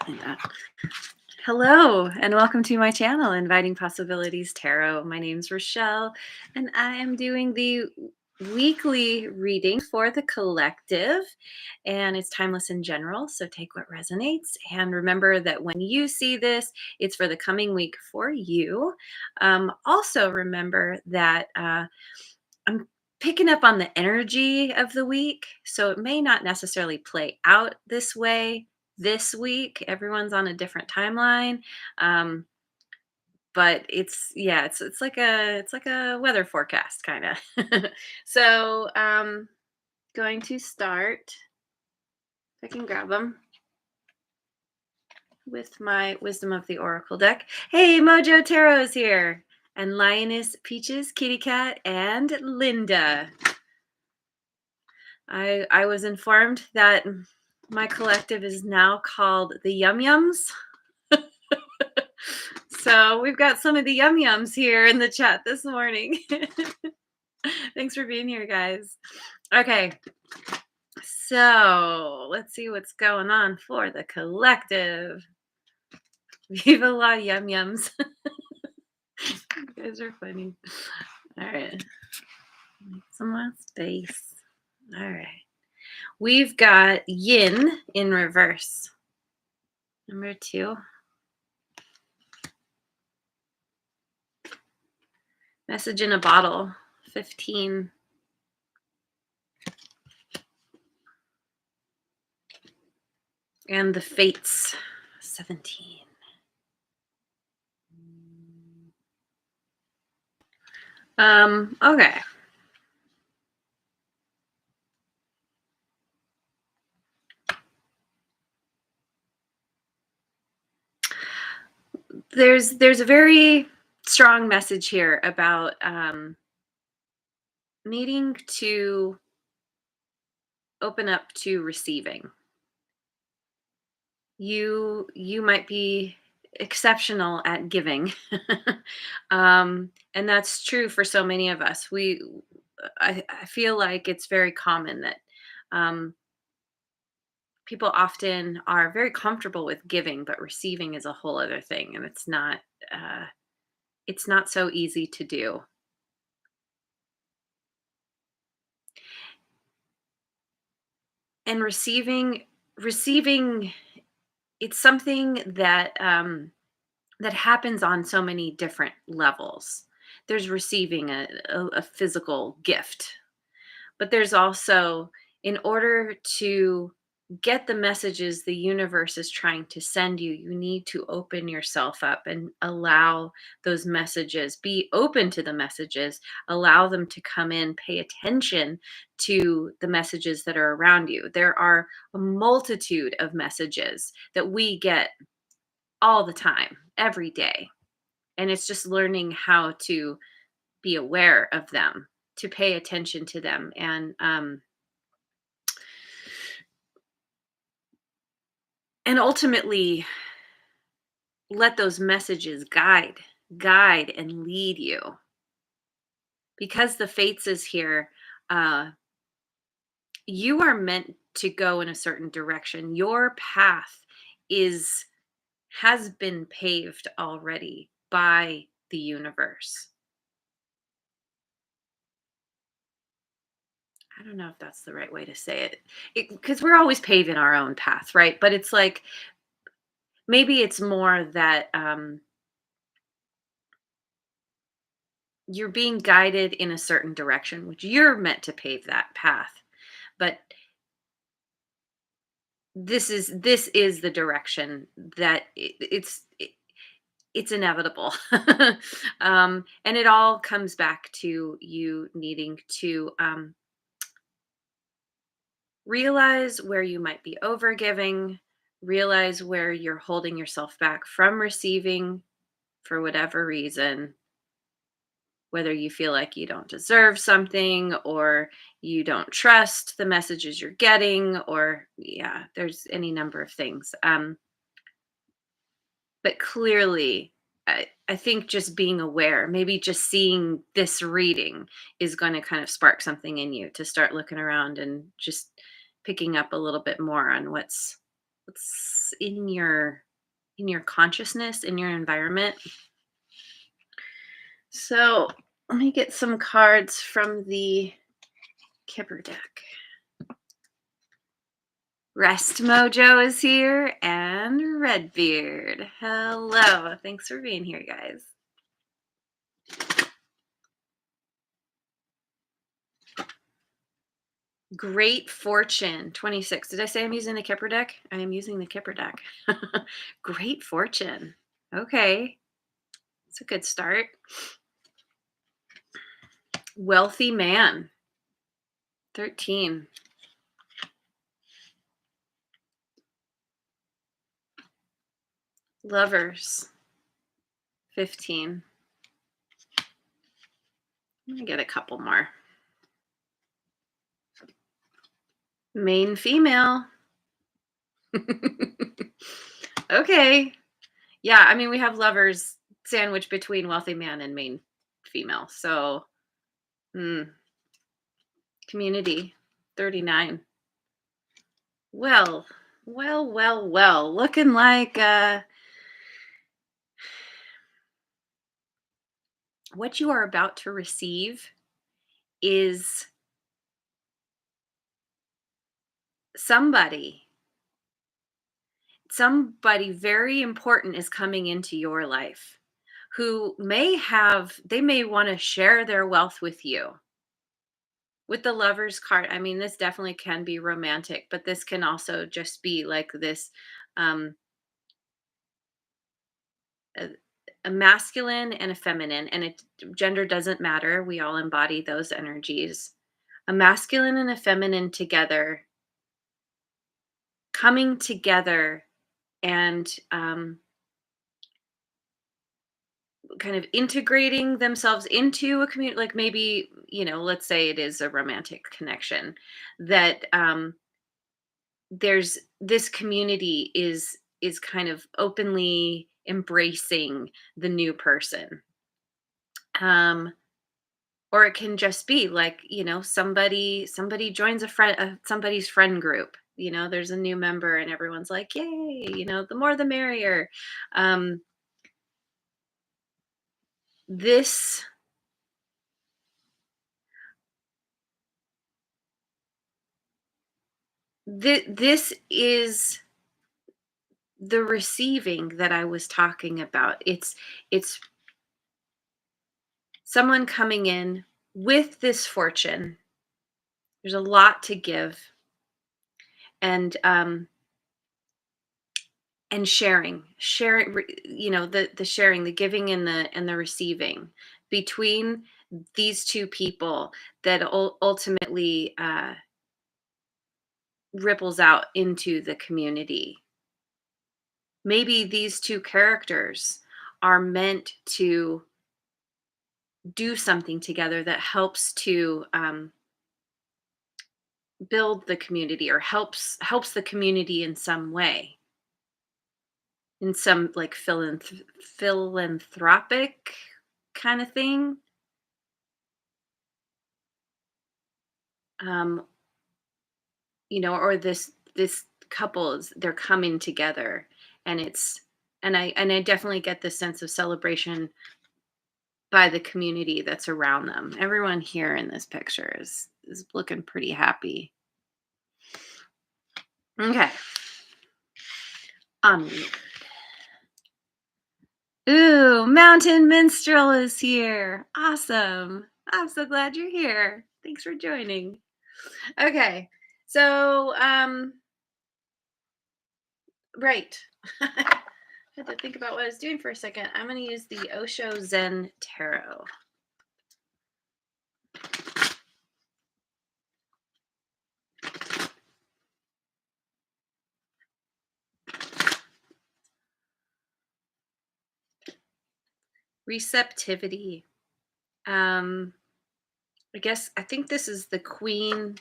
Yeah. Hello, and welcome to my channel, Inviting Possibilities Tarot. My name's Rochelle, and I am doing the weekly reading for the collective, and it's timeless in general, so take what resonates. And remember that when you see this, it's for the coming week for you. Also, remember that I'm picking up on the energy of the week, so it may not necessarily play out this way this week. Everyone's on a different timeline. Um, but it's like a weather forecast kind of. So going to start. If I can grab them with my Wisdom of the Oracle deck. Hey, Mojo Tarot's here, and Lioness, Peaches, Kitty Cat, and Linda. I was informed that my collective is now called the Yum Yums. So we've got some of the Yum Yums here in the chat this morning. Thanks for being here, guys. Okay, so let's see what's going on for the collective. Viva la Yum Yums. You guys are funny. All right. Make some more space. All right. We've got Yin in reverse. Number 2. Message in a Bottle, 15. And the Fates, 17. Okay. There's a very strong message here about needing to open up to receiving. You might be exceptional at giving. And that's true for so many of us. I feel like it's very common that people often are very comfortable with giving, but receiving is a whole other thing, and it's not so easy to do. And receiving, it's something that that happens on so many different levels. There's receiving a physical gift, but there's also, in order to get the messages the universe is trying to send you, you need to open yourself up and allow those messages, be open to the messages, allow them to come in, pay attention to the messages that are around you. There are a multitude of messages that we get all the time, every day. And it's just learning how to be aware of them, to pay attention to them, and ultimately let those messages guide and lead you. Because the Fates is here, you are meant to go in a certain direction. Your path has been paved already by the universe. I don't know if that's the right way to say it, because we're always paving our own path, right? But it's like, maybe it's more that you're being guided in a certain direction, which you're meant to pave that path. But this is the direction that it's inevitable. And it all comes back to you needing to realize where you might be overgiving, realize where you're holding yourself back from receiving for whatever reason, whether you feel like you don't deserve something, or you don't trust the messages you're getting, or there's any number of things. But clearly, I think just being aware, maybe just seeing this reading, is going to kind of spark something in you to start looking around and just picking up a little bit more on What's in your consciousness, in your environment. So let me get some cards from the Kipper deck. Rest Mojo is here and Redbeard. Hello. Thanks for being here, guys. Great Fortune 26. Did I say I'm using the Kipper deck? I am using the Kipper deck. Great Fortune. Okay. It's a good start. Wealthy Man 13. Lovers 15. Let me get a couple more. Main Female. Okay. Yeah, I mean, we have Lovers sandwiched between Wealthy Man and Main Female. So, Community 39. Well, well. Looking like what you are about to receive is somebody very important is coming into your life who they may want to share their wealth with you. With the Lovers card, I mean, this definitely can be romantic, but this can also just be like this um a, a masculine and a feminine, and gender doesn't matter. We all embody those energies. A masculine and a feminine together, coming together and kind of integrating themselves into a community. Like maybe, let's say it is a romantic connection, that there's this community is kind of openly embracing the new person. um or it can just be like, somebody joins somebody's friend group. There's a new member and everyone's like, yay, the more the merrier. um this this is the receiving that I was talking about. It's someone coming in with this fortune. There's a lot to give, and sharing, the sharing, the giving, and the receiving between these two people that ultimately ripples out into the community. Maybe these two characters are meant to do something together that helps to build the community, or helps the community in some way, in some like philanthropic kind of thing. um or this couples, they're coming together, and I definitely get this sense of celebration by the community that's around them. Everyone here in this picture is looking pretty happy. Okay. Onward. Ooh, Mountain Minstrel is here. Awesome. I'm so glad you're here. Thanks for joining. Okay. So, right. I had to think about what I was doing for a second. I'm going to use the Osho Zen Tarot. Receptivity. I think this is the queen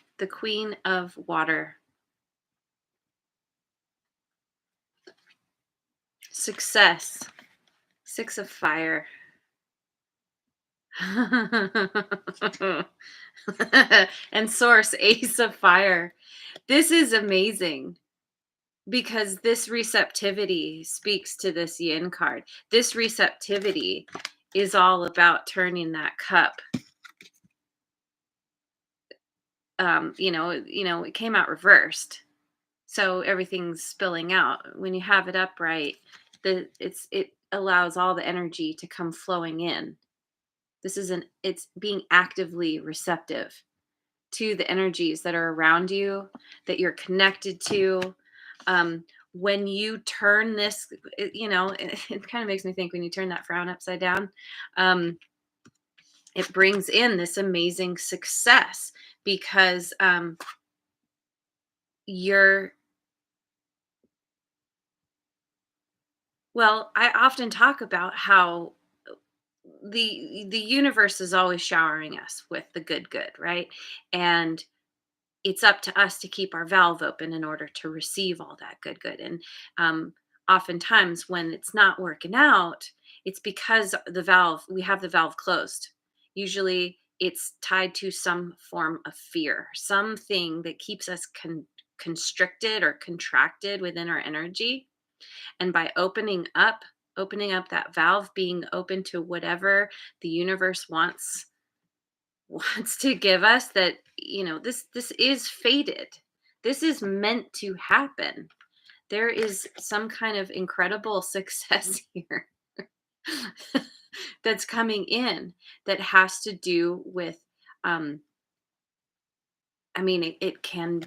of water. Success. 6 of fire. And source, Ace of fire. This is amazing. because this receptivity speaks to this yin card. This receptivity is all about turning that cup. It came out reversed, so everything's spilling out. When you have it upright, it allows all the energy to come flowing in. It's being actively receptive to the energies that are around you, that you're connected to. When you turn this, it kind of makes me think when you turn that frown upside down, um, it brings in this amazing success because you're, well, I often talk about how the universe is always showering us with the good, right? And it's up to us to keep our valve open in order to receive all that good. And oftentimes when it's not working out, it's because we have the valve closed. Usually it's tied to some form of fear, something that keeps us constricted or contracted within our energy. And by opening up that valve, being open to whatever the universe wants to give us, that this is fated, this is meant to happen, there is some kind of incredible success here that's coming in, that has to do with um it can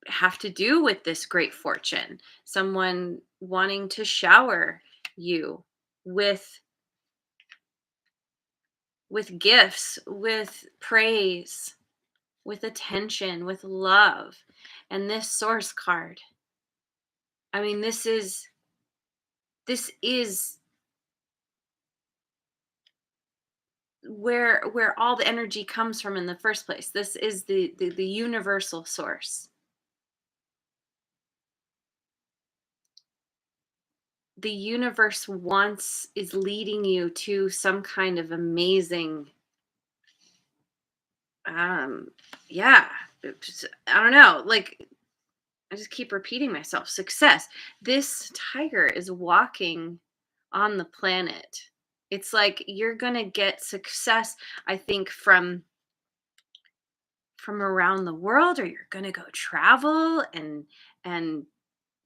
have to do with this great fortune, someone wanting to shower you with gifts, with praise, with attention, with love. And this source card, this is where all the energy comes from in the first place. This is the universal source. The universe wants is leading you to some kind of amazing, yeah, I don't know, like, I just keep repeating myself. Success. This tiger is walking on the planet. It's like you're going to get success, I think, from around the world, or you're going to go travel, and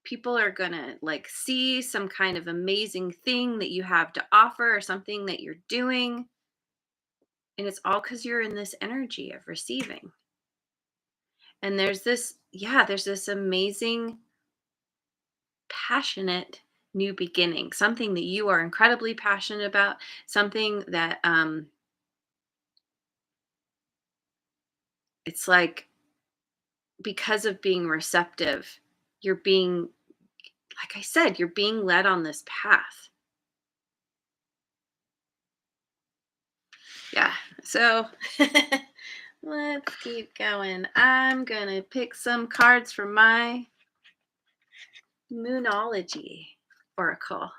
people are going to like see some kind of amazing thing that you have to offer, or something that you're doing, and it's all cuz you're in this energy of receiving. And there's this amazing, passionate new beginning, something that you are incredibly passionate about, something that it's like, because of being receptive, you're being, like I said, you're being led on this path. Yeah. So let's keep going. I'm going to pick some cards from my Moonology Oracle.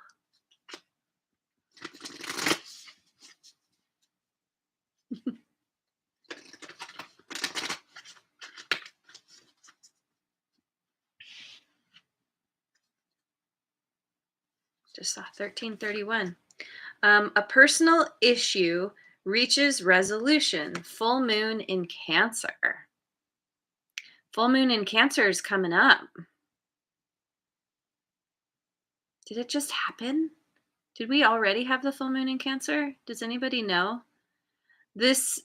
Just saw 1331. A personal issue reaches resolution. Full moon in Cancer. Full moon in Cancer is coming up. Did it just happen? Did we already have the full moon in Cancer? Does anybody know? This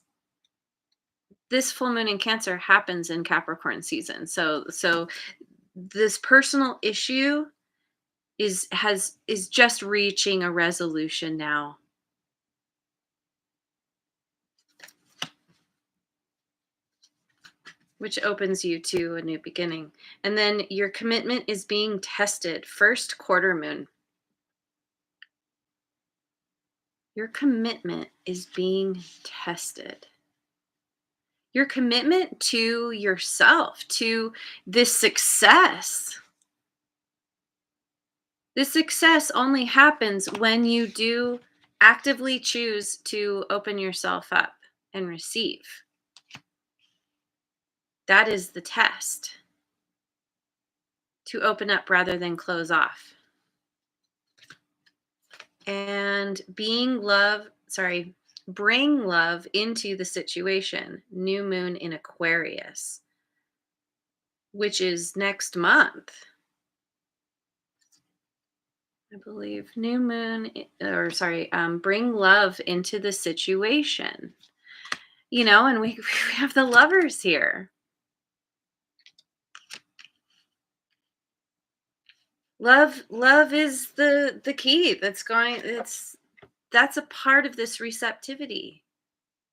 this full moon in Cancer happens in Capricorn season. So this personal issue is just reaching a resolution now. Which opens you to a new beginning. And then your commitment is being tested. First quarter moon. Your commitment is being tested. Your commitment to yourself, to this success. This success only happens when you do actively choose to open yourself up and receive. That is the test. to open up rather than close off. And bring love into the situation. New moon in Aquarius, which is next month. I believe new moon, bring love into the situation. And we have the Lovers here. Love is the key that's a part of this receptivity.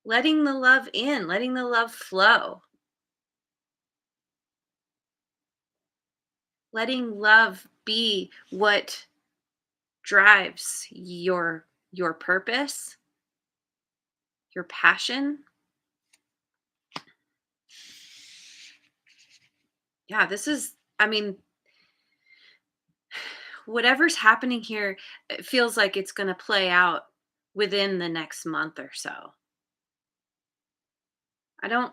Letting the love in, letting the love flow. Letting love be what drives your purpose, your passion. Yeah, whatever's happening here, it feels like it's going to play out within the next month or so. I don't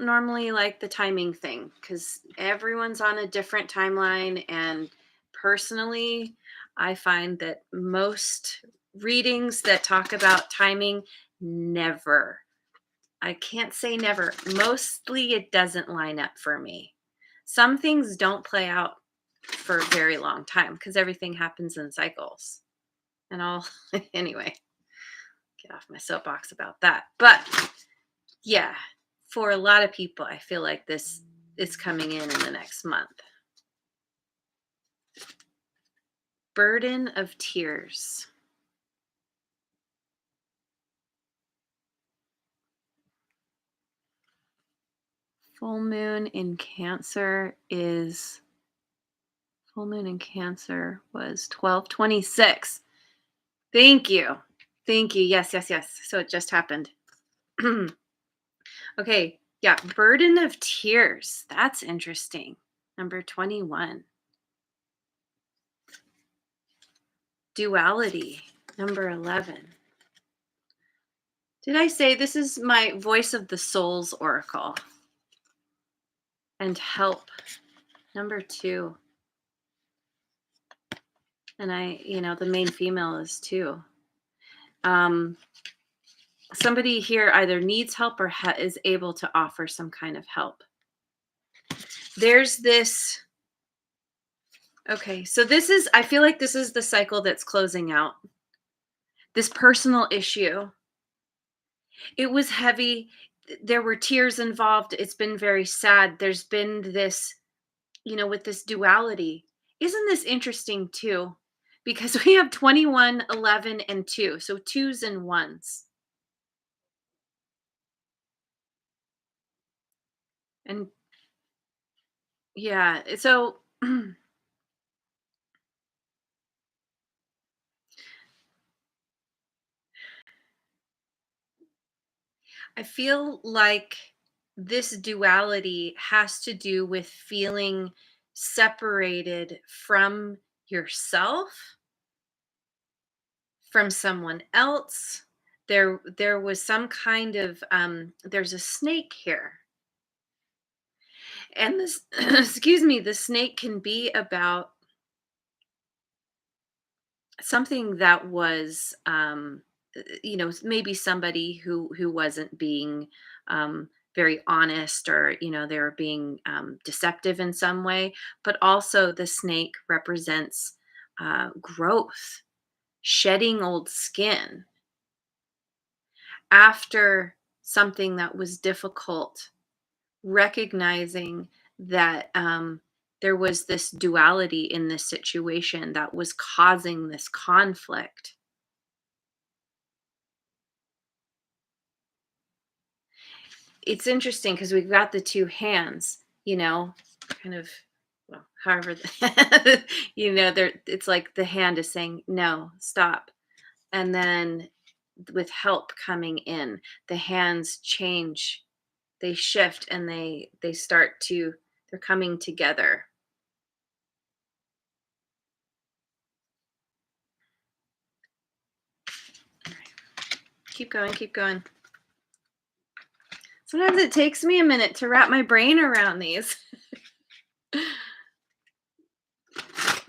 normally like the timing thing cuz everyone's on a different timeline, and personally, I find that most readings that talk about timing never, I can't say never, mostly it doesn't line up for me. Some things don't play out for a very long time because everything happens in cycles. And I'll anyway, get off my soapbox about that. But yeah, for a lot of people, I feel like this is coming in the next month. Burden of tears. Full moon in Cancer was 12/26. Thank you. Thank you. Yes. So it just happened. Okay. Yeah. Burden of tears. That's interesting. Number 21. Duality. Number 11. Did I say this is my Voice of the Souls Oracle? And help. Number 2. And the main female is 2. Somebody here either needs help or is able to offer some kind of help. There's this. Okay, so I feel like this is the cycle that's closing out. This personal issue. It was heavy. There were tears involved. It's been very sad. There's been this, with this duality. Isn't this interesting too? Because we have 21, 11, and 2. So 2s and 1s. And yeah, so I feel like this duality has to do with feeling separated from yourself, from someone else. There was some kind of there's a snake here. And this excuse me, the snake can be about something that was maybe somebody who wasn't being very honest, or they were being deceptive in some way. But also the snake represents growth, shedding old skin after something that was difficult, recognizing that there was this duality in this situation that was causing this conflict. It's interesting because we've got the 2 hands, kind of, well, however, it's like the hand is saying, no, stop. And then with help coming in, the hands change, they shift, and they're coming together. Keep going, keep going. Sometimes it takes me a minute to wrap my brain around these.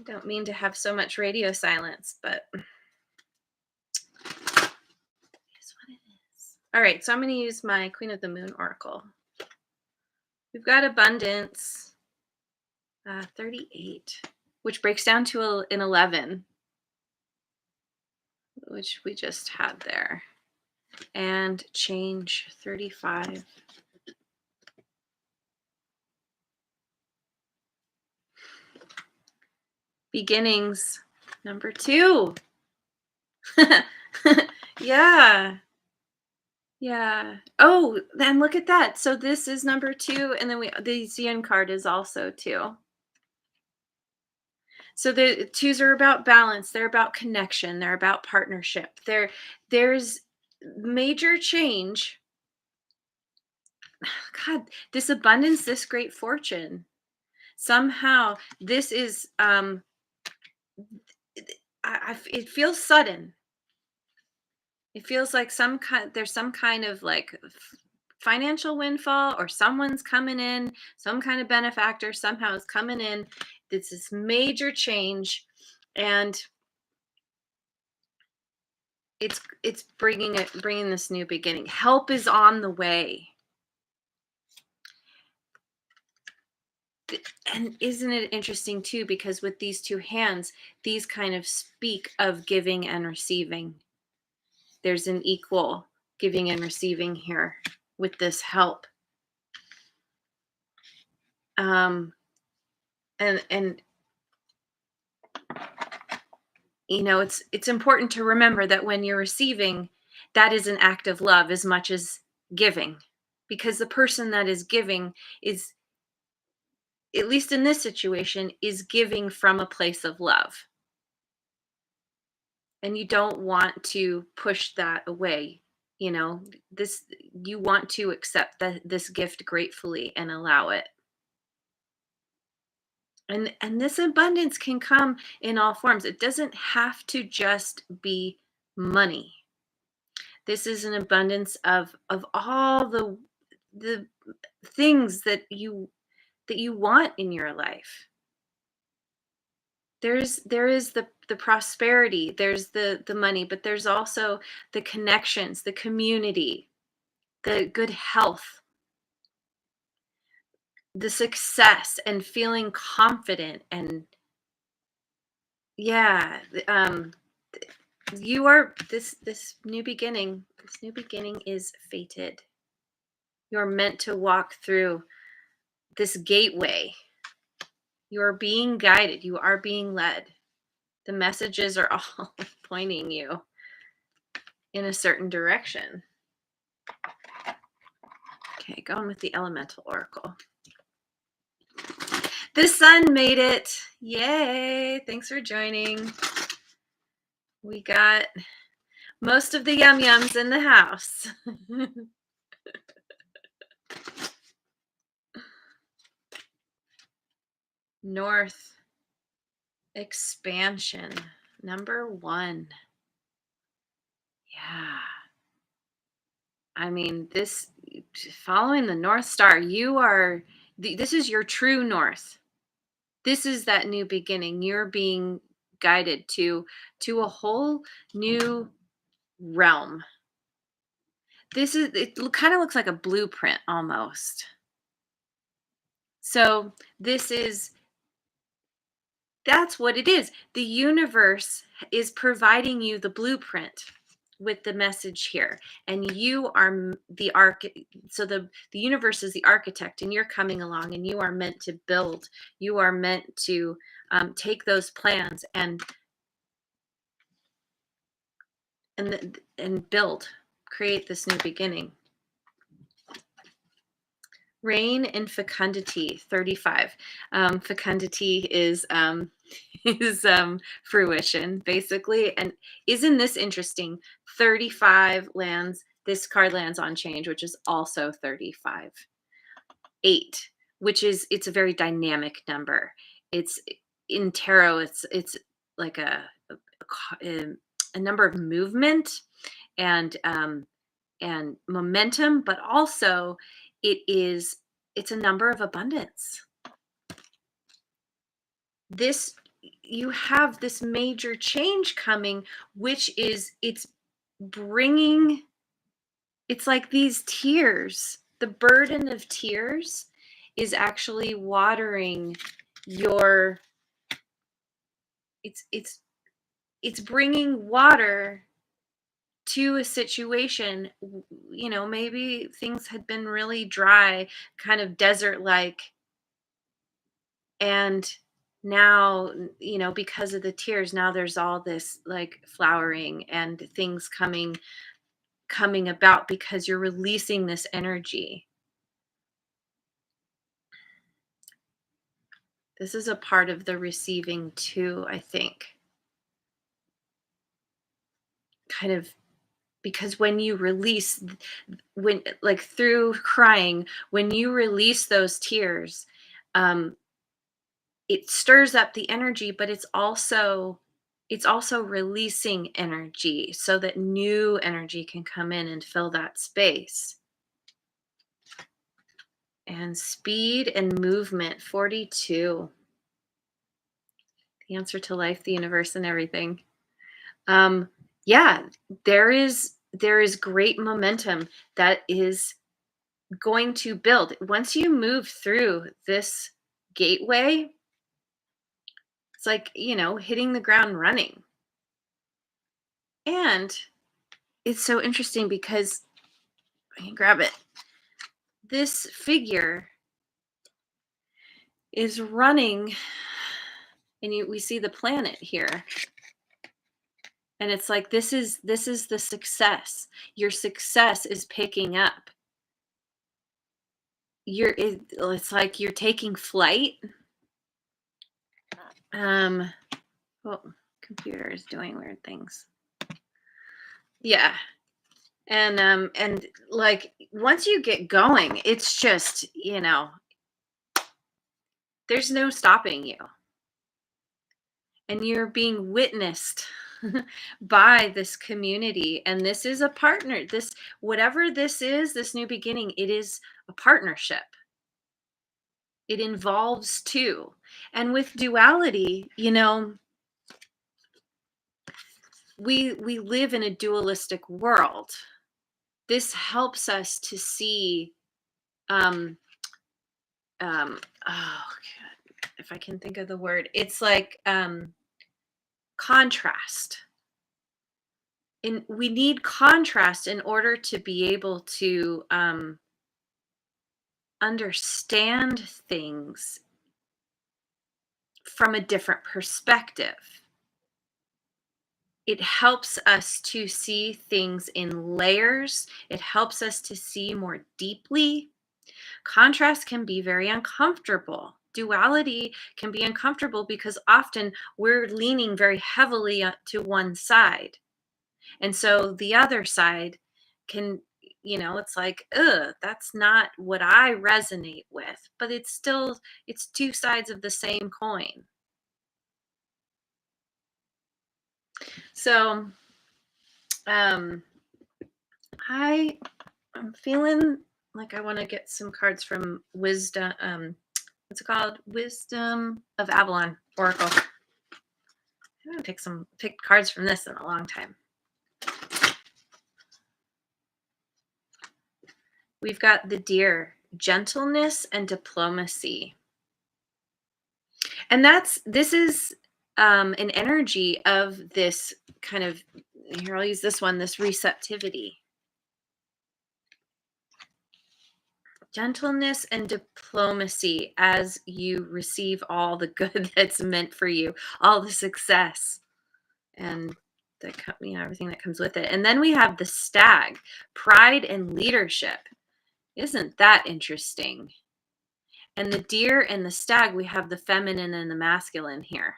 Don't mean to have so much radio silence, but it is what it is. All right, so I'm going to use my Queen of the Moon Oracle. We've got abundance, 38, which breaks down to an 11, which we just had there. And change, 35. Beginnings, number 2. Yeah. Yeah. Oh, then look at that. So this is number 2, and then the Xian card is also 2. So the 2s are about balance, they're about connection, they're about partnership. There's major change. God, this abundance, this great fortune. Somehow this is it feels sudden. It feels like there's some kind of like financial windfall, or someone's coming in, some kind of benefactor somehow is coming in. It's this major change, and it's bringing this new beginning. Help is on the way. And isn't it interesting too, because with these 2 hands, these kind of speak of giving and receiving. There's an equal giving and receiving here with this help. And you know, it's important to remember that when you're receiving, that is an act of love as much as giving, because the person that is giving is, at least in this situation, is giving from a place of love. And you don't want to push that away. You know, you want to accept this gift gratefully and allow it. And this abundance can come in all forms. It doesn't have to just be money. This is an abundance of all the things that you want in your life. There is the prosperity, there's the money, but there's also the connections, the community, the good health, the success, and feeling confident. And yeah, you are this new beginning. This new beginning is fated. You're meant to walk through this gateway. You are being guided. You are being led. The messages are all pointing you in a certain direction. Okay, going with the Elemental Oracle. The sun made it. Yay. Thanks for joining. We got most of the yum yums in the house. North expansion, number 1. Yeah. I mean, this, following the North Star, this is your true north. This is that new beginning. You're being guided to a whole new realm. It kind of looks like a blueprint almost. So that's what it is. The universe is providing you the blueprint with the message here, and you are so the universe is the architect, and you're coming along, and you are meant to build. You are meant to take those plans and build, create this new beginning. Rain and fecundity, 35. Fecundity is fruition, basically. And isn't this interesting? 35 lands. This card lands on change, which is also 35. 8, it's a very dynamic number. It's in tarot. It's like a number of movement and momentum, but also it's a number of abundance. This you have this major change coming, which is bringing it's like these tears, the burden of tears is actually watering your it's it's it's bringing water to a situation. Maybe things had been really dry, kind of desert like, and now, because of the tears, now there's all this like flowering and things coming about because you're releasing this energy. This is a part of the receiving too, I think. Kind of, because when you release, when like through crying, when you release those tears, um it stirs up the energy, but it's also releasing energy so that new energy can come in and fill that space. And speed and movement, 42. The answer to life, the universe, and everything. Um, yeah, there is great momentum that is going to build. Once you move through this gateway, it's like, hitting the ground running. And it's so interesting because I can grab it. This figure is running, and we see the planet here. And it's like this is the success. Your success is picking up. It's like you're taking flight. Um, well, computer is doing weird things. Yeah. And like once you get going, it's just, there's no stopping you. And you're being witnessed by this community. And this is a partner. This, whatever this is, this new beginning, it is a partnership. It involves two. And with duality, we live in a dualistic world. This helps us to see um oh God, if I can think of the word, it's like contrast. And we need contrast in order to be able to understand things from a different perspective. It helps us to see things in layers. It helps us to see more deeply. Contrast can be very uncomfortable. Duality can be uncomfortable because often we're leaning very heavily to one side. And so the other side can, it's like, ugh, that's not what I resonate with. But it's two sides of the same coin. So um I'm feeling like I want to get some cards from Wisdom. What's it called? Wisdom of Avalon Oracle. I haven't picked cards from this in a long time. We've got the Deer, gentleness and diplomacy, and this is an energy of this kind of. Here, I'll use this one. This receptivity. Gentleness and diplomacy as you receive all the good that's meant for you, all the success, and everything that comes with it. And then we have the Stag, pride and leadership. Isn't that interesting? And the Deer and the Stag, we have the feminine and the masculine here.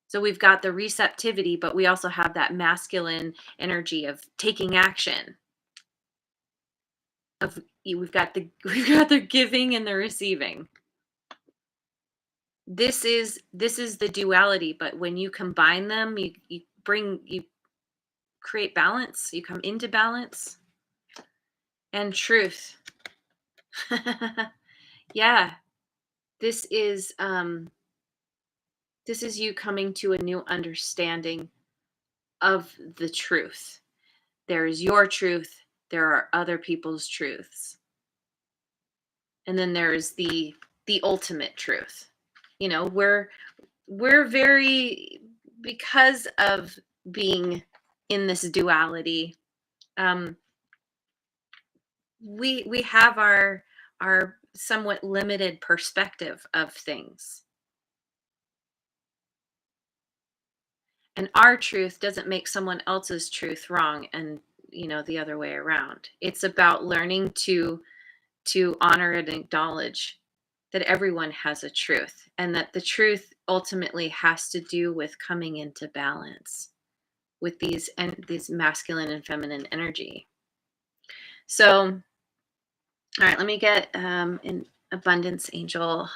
So we've got the receptivity, but we also have that masculine energy of taking action. We've got the giving and the receiving. This is the duality, but when you combine them, you create balance, you come into balance. And truth. Yeah. This is This is you coming to a new understanding of the truth. There is your truth. There are other people's truths. And then there's the ultimate truth. You know, we're very, because of being in this duality, we have our somewhat limited perspective of things. And our truth doesn't make someone else's truth wrong, and the other way around. It's about learning to honor and acknowledge that everyone has a truth, and that the truth ultimately has to do with coming into balance with these masculine and feminine energy. So, all right, let me get an abundance angel.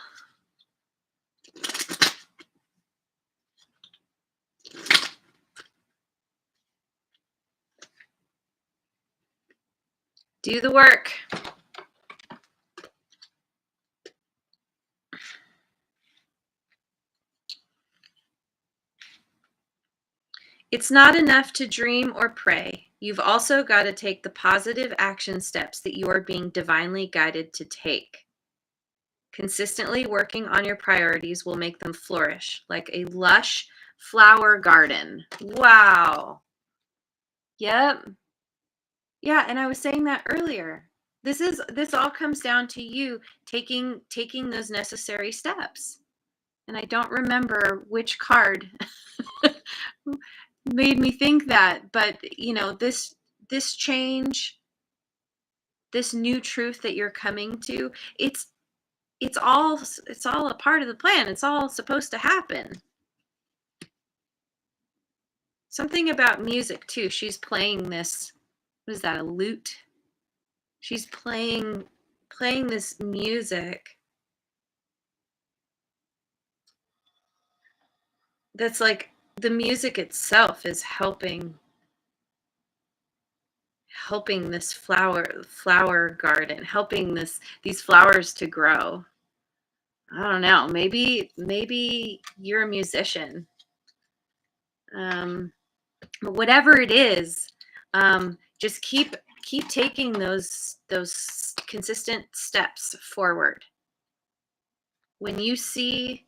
Do the work. It's not enough to dream or pray. You've also got to take the positive action steps that you are being divinely guided to take. Consistently working on your priorities will make them flourish like a lush flower garden. Wow. Yep. Yeah, and I was saying that earlier. This all comes down to you taking those necessary steps. And I don't remember which card made me think that, but this change, this new truth that you're coming to, it's all a part of the plan. It's all supposed to happen. Something about music too. She's playing this, what is that, a lute? She's playing this music that's like, the music itself is helping this flower garden, helping these flowers to grow. I don't know, maybe you're a musician. But whatever it is, just keep taking those consistent steps forward. When you see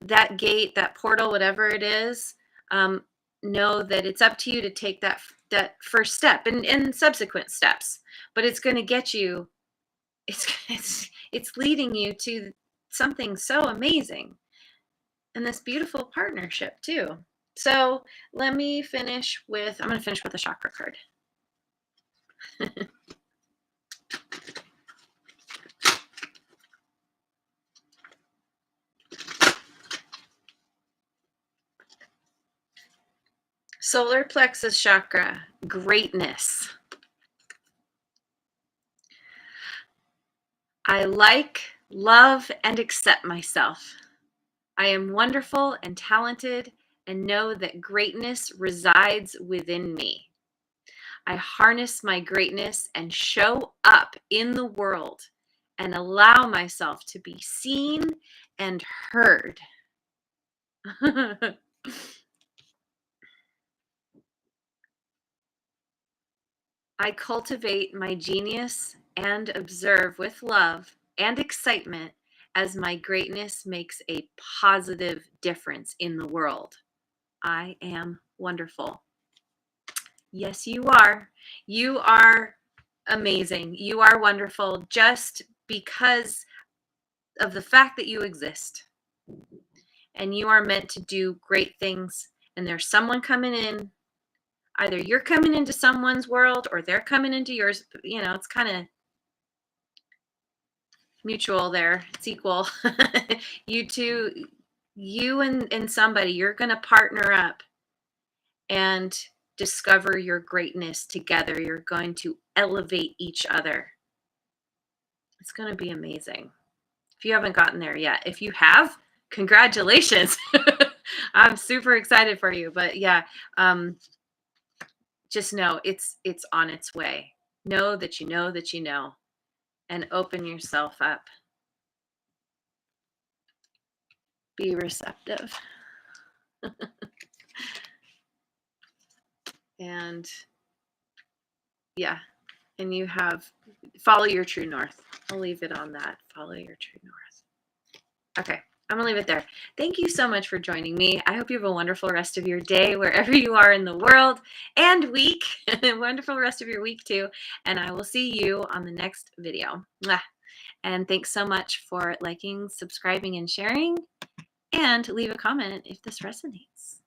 that gate, that portal, whatever it is, know that it's up to you to take that first step and subsequent steps. But it's going to get you. It's leading you to something so amazing, and this beautiful partnership too. So let me finish with. I'm going to finish with a chakra card. Solar plexus chakra, greatness. I like, love, and accept myself. I am wonderful and talented and know that greatness resides within me. I harness my greatness and show up in the world and allow myself to be seen and heard. I cultivate my genius and observe with love and excitement as my greatness makes a positive difference in the world. I am wonderful. Yes, you are. You are amazing. You are wonderful just because of the fact that you exist. And you are meant to do great things. And there's someone coming in. Either you're coming into someone's world or they're coming into yours. It's kind of mutual there. It's equal. You two, you and somebody, you're going to partner up and discover your greatness together. You're going to elevate each other. It's going to be amazing. If you haven't gotten there yet, if you have, congratulations. I'm super excited for you. But yeah, just know it's on its way. Know that you know that you know, and open yourself up. Be receptive. And yeah, and you have follow your true north. I'll leave it on that. Follow your true north. Okay, I'm gonna leave it there. Thank you so much for joining me. I hope you have a wonderful rest of your day wherever you are in the world and week. Wonderful rest of your week too. And I will see you on the next video. Mwah. And thanks so much for liking, subscribing, and sharing. And leave a comment if this resonates.